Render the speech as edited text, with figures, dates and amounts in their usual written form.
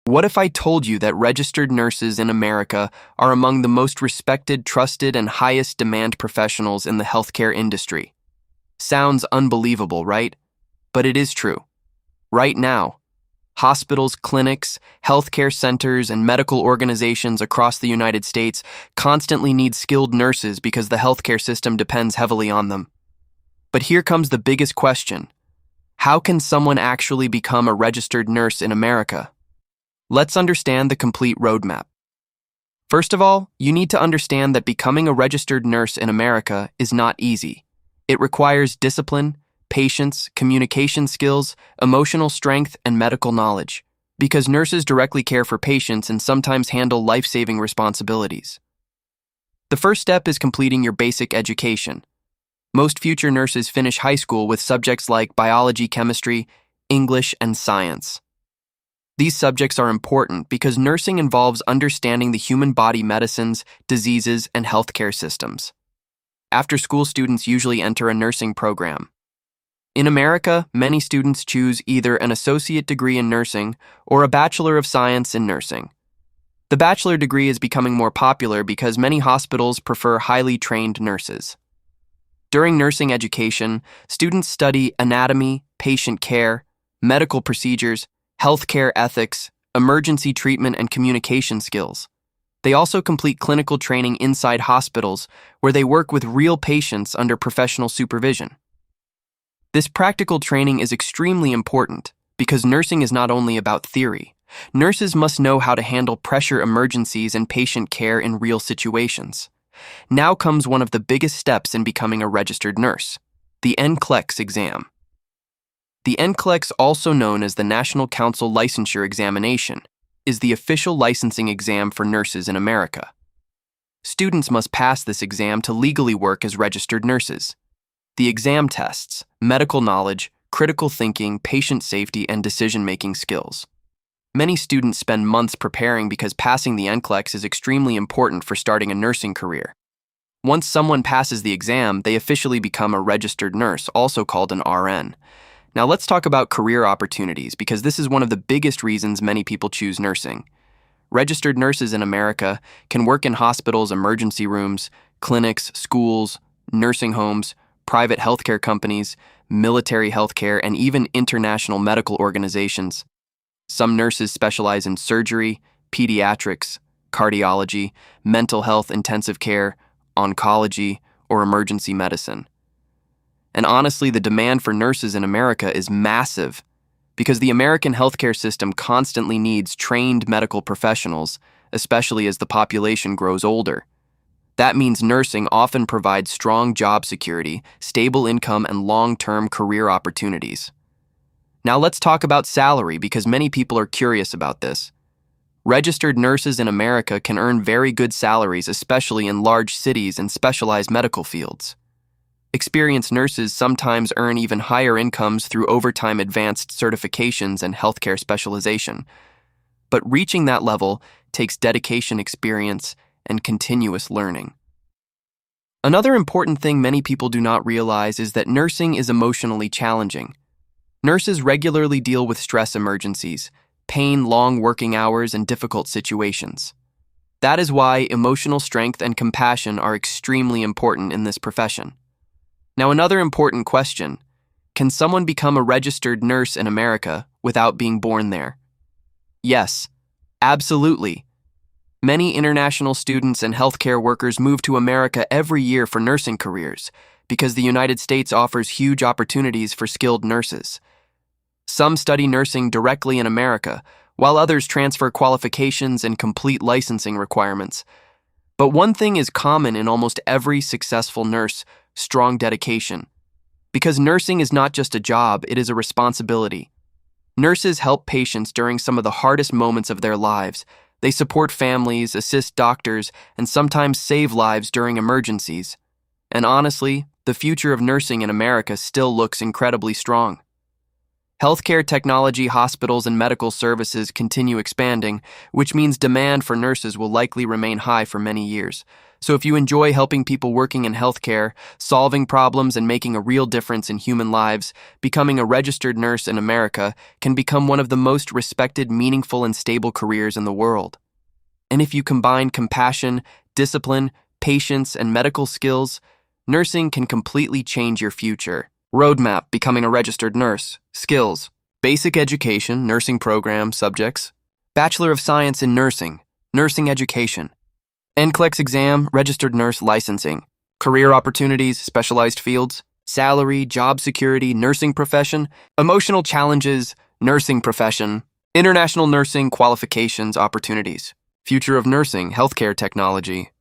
What if I told you that registered nurses in America are among the most respected, trusted, and highest demand professionals in the healthcare industry? Sounds unbelievable, right? But it is true. Right now, hospitals, clinics, healthcare centers, and medical organizations across the United States constantly need skilled nurses because the healthcare system depends heavily on them. But here comes the biggest question. How can someone actually become a registered nurse in America? Let's understand the complete roadmap. First of all, you need to understand that becoming a registered nurse in America is not easy. It requires discipline, patience, communication skills, emotional strength, and medical knowledge, because nurses directly care for patients and sometimes handle life-saving responsibilities. The first step is completing your basic education. Most future nurses finish high school with subjects like biology, chemistry, English, and science. These subjects are important because nursing involves understanding the human body medicines, diseases, and healthcare systems. After-school students usually enter a nursing program. In America, many students choose either an associate degree in nursing or a Bachelor of Science in nursing. The bachelor degree is becoming more popular because many hospitals prefer highly trained nurses. During nursing education, students study anatomy, patient care, medical procedures, healthcare ethics, emergency treatment, and communication skills. They also complete clinical training inside hospitals where they work with real patients under professional supervision. This practical training is extremely important because nursing is not only about theory. Nurses must know how to handle pressure emergencies and patient care in real situations. Now comes one of the biggest steps in becoming a registered nurse, the NCLEX exam. The NCLEX, also known as the National Council Licensure Examination, is the official licensing exam for nurses in America. Students must pass this exam to legally work as registered nurses. The exam tests medical knowledge, critical thinking, patient safety, and decision-making skills. Many students spend months preparing because passing the NCLEX is extremely important for starting a nursing career. Once someone passes the exam, they officially become a registered nurse, also called an RN. Now let's talk about career opportunities because this is one of the biggest reasons many people choose nursing. Registered nurses in America can work in hospitals, emergency rooms, clinics, schools, nursing homes, private healthcare companies, military healthcare, and even international medical organizations. Some nurses specialize in surgery, pediatrics, cardiology, mental health, intensive care, oncology, or emergency medicine. And honestly, the demand for nurses in America is massive because the American healthcare system constantly needs trained medical professionals, especially as the population grows older. That means nursing often provides strong job security, stable income, and long-term career opportunities. Now let's talk about salary because many people are curious about this. Registered nurses in America can earn very good salaries, especially in large cities and specialized medical fields. Experienced nurses sometimes earn even higher incomes through overtime, advanced certifications, and healthcare specialization. But reaching that level takes dedication, experience, and continuous learning. Another important thing many people do not realize is that nursing is emotionally challenging. Nurses regularly deal with stress emergencies, pain, long working hours, and difficult situations. That is why emotional strength and compassion are extremely important in this profession. Now, another important question, can someone become a registered nurse in America without being born there? Yes, absolutely. Many international students and healthcare workers move to America every year for nursing careers because the United States offers huge opportunities for skilled nurses. Some study nursing directly in America, while others transfer qualifications and complete licensing requirements. But one thing is common in almost every successful nurse: strong dedication. Because nursing is not just a job, it is a responsibility. Nurses help patients during some of the hardest moments of their lives. They support families, assist doctors, and sometimes save lives during emergencies. And honestly, the future of nursing in America still looks incredibly strong. Healthcare technology, hospitals, and medical services continue expanding, which means demand for nurses will likely remain high for many years. So if you enjoy helping people working in healthcare, solving problems, and making a real difference in human lives, becoming a registered nurse in America can become one of the most respected, meaningful, and stable careers in the world. And if you combine compassion, discipline, patience, and medical skills, nursing can completely change your future. Roadmap: becoming a registered nurse. Skills: basic education, nursing program, subjects. Bachelor of Science in Nursing, nursing education. NCLEX exam, registered nurse licensing. Career opportunities, specialized fields. Salary, job security, nursing profession. Emotional challenges, nursing profession. International nursing, qualifications, opportunities. Future of nursing, healthcare technology.